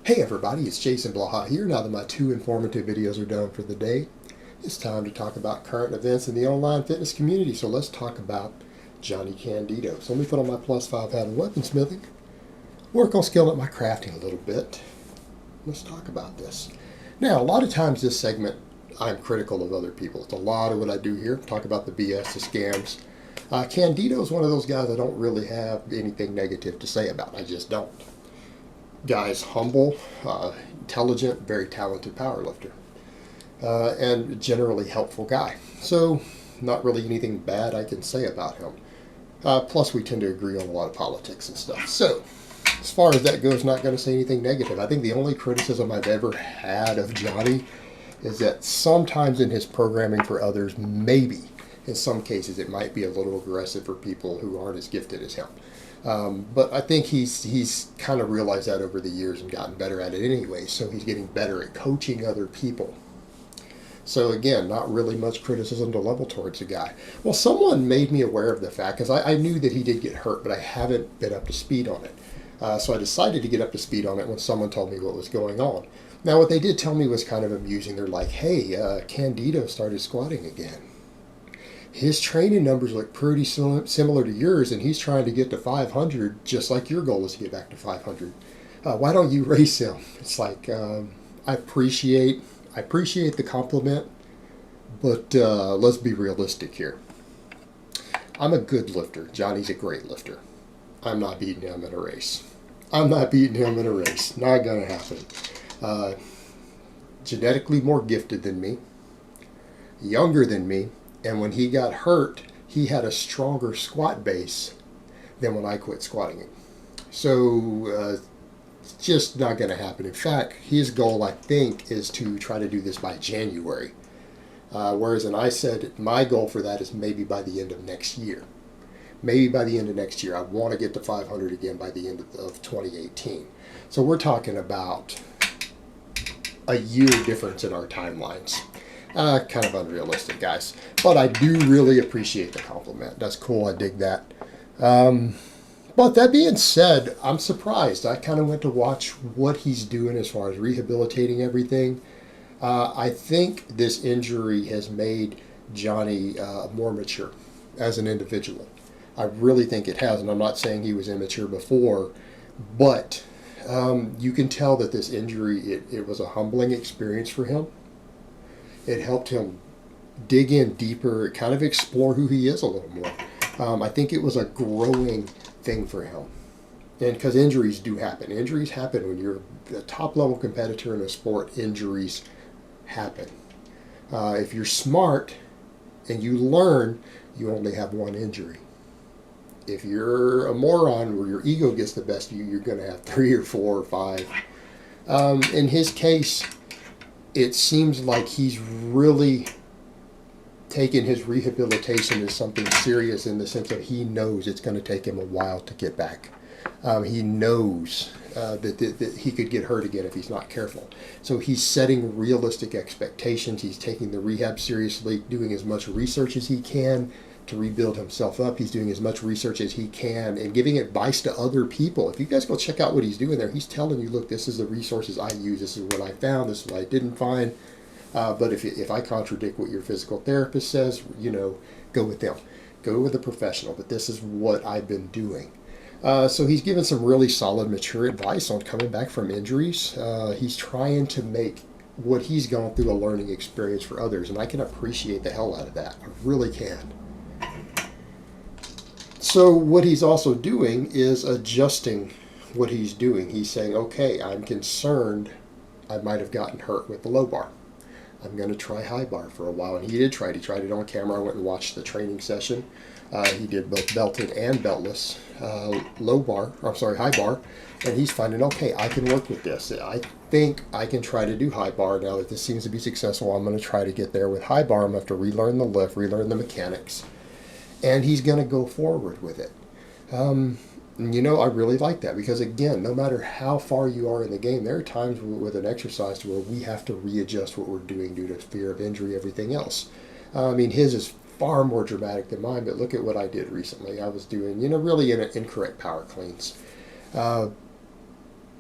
Hey everybody, it's Jason Blaha here. Now that my 2 informative videos are done for the day, it's time to talk about current events in the online fitness community. So let's talk about Jonnie Candido. So let me put on my +5 hat of weaponsmithing, work on scaling up my crafting a little bit. Let's talk about this. Now, a lot of times this segment, I'm critical of other people. It's a lot of what I do here. Talk about the BS, the scams. Candido is one of those guys I don't really have anything negative to say about. I just don't. Guy's humble, intelligent, very talented powerlifter, and generally helpful guy. So not really anything bad I can say about him. Plus we tend to agree on a lot of politics and stuff. So as far as that goes, not going to say anything negative. I think the only criticism I've ever had of Jonnie is that sometimes in his programming for others, maybe in some cases it might be a little aggressive for people who aren't as gifted as him. But I think he's kind of realized that over the years and gotten better at it anyway, so he's getting better at coaching other people. So again, not really much criticism to level towards the guy. Well, someone made me aware of the fact, because I knew that he did get hurt, but I haven't been up to speed on it. So I decided to get up to speed on it when someone told me what was going on. Now, what they did tell me was kind of amusing. They're like, hey, Candido started squatting again. His training numbers look pretty similar to yours, and he's trying to get to 500, just like your goal is to get back to 500. Why don't you race him? It's like, I appreciate the compliment, but let's be realistic here. I'm a good lifter. Jonnie's a great lifter. I'm not beating him in a race. Not going to happen. Genetically more gifted than me, younger than me, and when he got hurt, he had a stronger squat base than when I quit squatting him. So it's just not going to happen. In fact, his goal, I think, is to try to do this by January. Whereas, and I said my goal for that is maybe by the end of next year. Maybe by the end of next year. I want to get to 500 again by the end of 2018. So we're talking about a year difference in our timelines. Kind of unrealistic, guys. But I do really appreciate the compliment. That's cool. I dig that. But that being said, I'm surprised. I kind of went to watch what he's doing as far as rehabilitating everything. I think this injury has made Jonnie more mature as an individual. I really think it has, and I'm not saying he was immature before, but you can tell that this injury, it was a humbling experience for him. It helped him dig in deeper, kind of explore who he is a little more. I think it was a growing thing for him. And because injuries do happen. Injuries happen when you're a top-level competitor in a sport. Injuries happen. If you're smart and you learn, you only have one injury. If you're a moron where your ego gets the best of you, you're going to have 3 or 4 or 5. In his case, it seems like he's really taken his rehabilitation as something serious in the sense that he knows it's going to take him a while to get back. He knows that he could get hurt again if he's not careful. So he's setting realistic expectations. He's taking the rehab seriously, doing as much research as he can to rebuild himself up. He's doing as much research as he can and giving advice to other people. If you guys go check out what he's doing there, he's telling you, look, this is the resources I use, this is what I found, this is what I didn't find. But if I contradict what your physical therapist says, go with them. Go with a professional. But this is what I've been doing. So he's given some really solid, mature advice on coming back from injuries. He's trying to make what he's gone through a learning experience for others, and I can appreciate the hell out of that. I really can. So what he's also doing is adjusting what he's doing. He's saying, okay, I'm concerned I might have gotten hurt with the low bar. I'm going to try high bar for a while. And he did try it. He tried it on camera. I went and watched the training session. He did both belted and beltless high bar. And he's finding, okay, I can work with this. I think I can try to do high bar. Now that this seems to be successful, I'm going to try to get there with high bar. I'm going to have to relearn the lift, relearn the mechanics. And he's going to go forward with it. I really like that because, again, no matter how far you are in the game, there are times with an exercise where we have to readjust what we're doing due to fear of injury, everything else. His is far more dramatic than mine, but look at what I did recently. I was doing, really incorrect power cleans.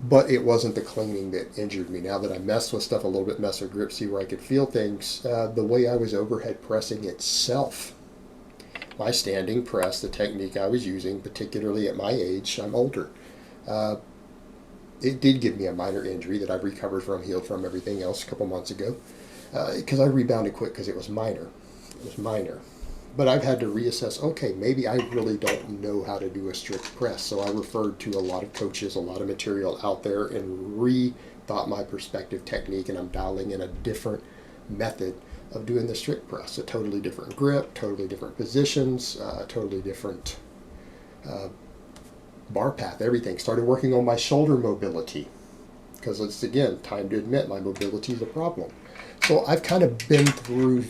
But it wasn't the cleaning that injured me. Now that I messed with stuff a little bit, messed with grip, see where I could feel things, the way I was overhead pressing itself, my standing press, the technique I was using, particularly at my age, I'm older, it did give me a minor injury that I've recovered from, healed from, everything else a couple months ago, because I rebounded quick because it was minor. It was minor. But I've had to reassess, okay, maybe I really don't know how to do a strict press. So I referred to a lot of coaches, a lot of material out there, and rethought my perspective technique, and I'm dialing in a different method of doing the strict press. A totally different grip, totally different positions, totally different bar path, everything. Started working on my shoulder mobility, because it's, again, time to admit my mobility is a problem. So I've kind of been through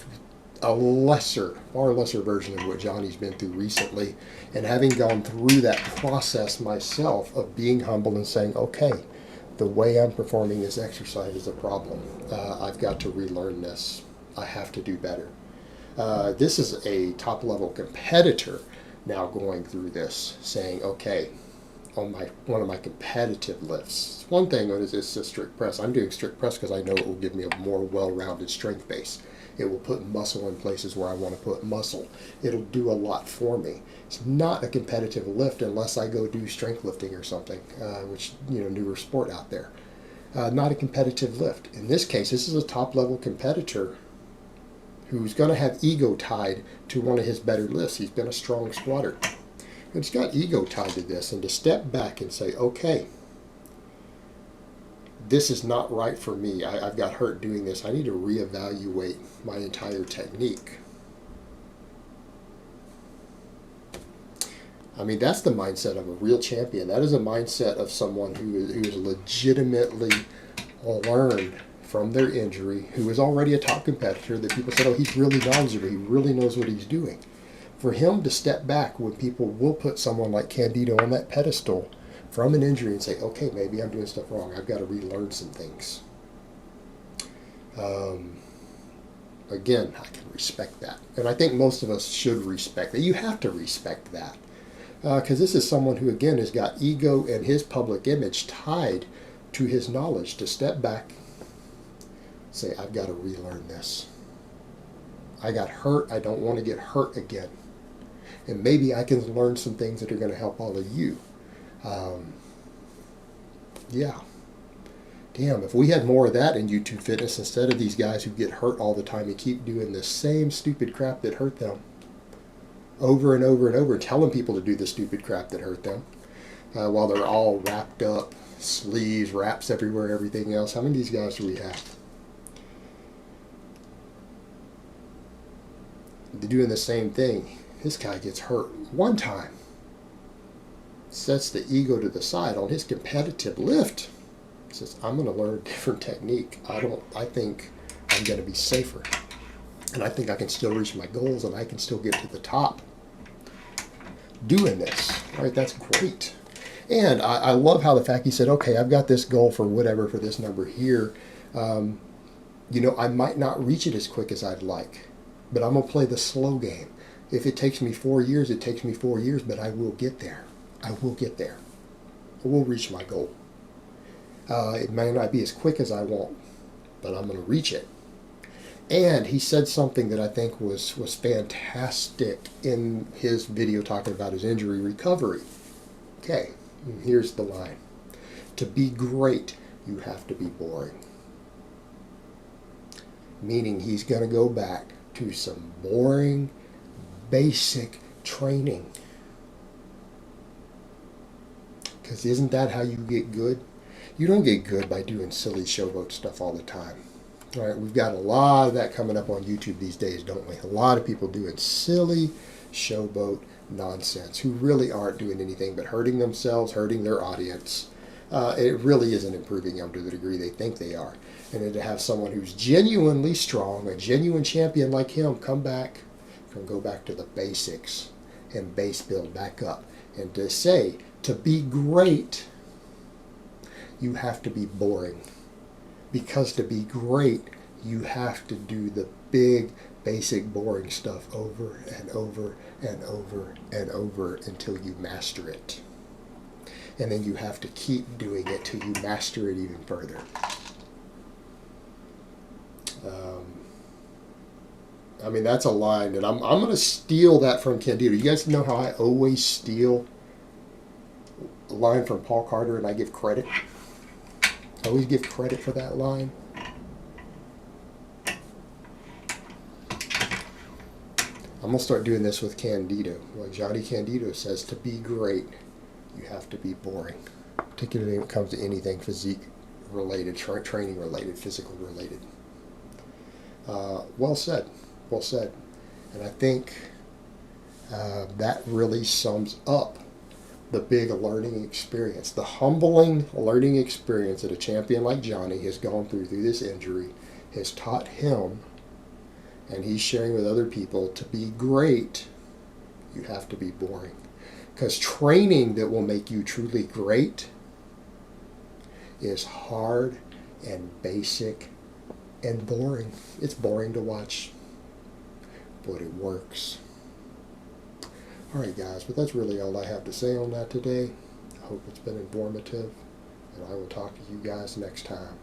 a far lesser version of what Jonnie's been through recently, and having gone through that process myself of being humble and saying, okay, the way I'm performing this exercise is a problem. I've got to relearn this. I have to do better. This is a top-level competitor now going through this, saying, okay, on one of my competitive lifts. One thing is a strict press. I'm doing strict press because I know it will give me a more well-rounded strength base. It will put muscle in places where I want to put muscle. It'll do a lot for me. It's not a competitive lift unless I go do strength lifting or something, which, newer sport out there. Not a competitive lift. In this case, this is a top-level competitor who's going to have ego tied to one of his better lifts. He's been a strong squatter. And he's got ego tied to this, and to step back and say, okay, this is not right for me. I've got hurt doing this. I need to reevaluate my entire technique. I mean, that's the mindset of a real champion. That is a mindset of someone who is legitimately learned from their injury, who is already a top competitor, that people said, oh, he's really knowledgeable. He really knows what he's doing. For him to step back when people will put someone like Candido on that pedestal from an injury and say, okay, maybe I'm doing stuff wrong. I've got to relearn some things. Again, I can respect that. And I think most of us should respect that. You have to respect that. Because this is someone who, again, has got ego and his public image tied to his knowledge. To step back, say, I've got to relearn this. I got hurt. I don't want to get hurt again. And maybe I can learn some things that are going to help all of you. Yeah. Damn, if we had more of that in YouTube fitness instead of these guys who get hurt all the time and keep doing the same stupid crap that hurt them over and over and over, telling people to do the stupid crap that hurt them while they're all wrapped up, sleeves, wraps everywhere, everything else. How many of these guys do we have? They're doing the same thing. This guy gets hurt one time, sets the ego to the side on his competitive lift, says, I'm going to learn a different technique. I think I'm going to be safer. And I think I can still reach my goals, and I can still get to the top doing this. All right, that's great. And I love how the fact he said, okay, I've got this goal for whatever, for this number here. I might not reach it as quick as I'd like, but I'm going to play the slow game. If it takes me 4 years, it takes me 4 years, but I will get there. I will get there. I will reach my goal. It may not be as quick as I want, but I'm going to reach it. And he said something that I think was fantastic in his video talking about his injury recovery. Okay, here's the line. To be great, you have to be boring. Meaning he's going to go back to some boring, basic training. Because isn't that how you get good? You don't get good by doing silly showboat stuff all the time. All right, we've got a lot of that coming up on YouTube these days, don't we? A lot of people doing silly showboat nonsense who really aren't doing anything but hurting themselves, hurting their audience. It really isn't improving them to the degree they think they are. And then to have someone who's genuinely strong, a genuine champion like him, come back, can go back to the basics and base build back up. And to say, to be great, you have to be boring. Because to be great, you have to do the big, basic, boring stuff over and over and over and over until you master it. and then you have to keep doing it till you master it even further. I mean, that's a line that I'm going to steal that from Candido. You guys know how I always steal a line from Paul Carter and I give credit? I always give credit for that line. I'm going to start doing this with Candido. Like Johnny Candido says, to be great, you have to be boring. Particularly when it comes to anything physique related, training related, physical related. Well said. Well said. And I think that really sums up the big learning experience, the humbling learning experience that a champion like Jonnie has gone through this injury has taught him, and he's sharing with other people, to be great, you have to be boring. Because training that will make you truly great is hard and basic and boring. It's boring to watch, but it works. Alright guys, but that's really all I have to say on that today. I hope it's been informative, and I will talk to you guys next time.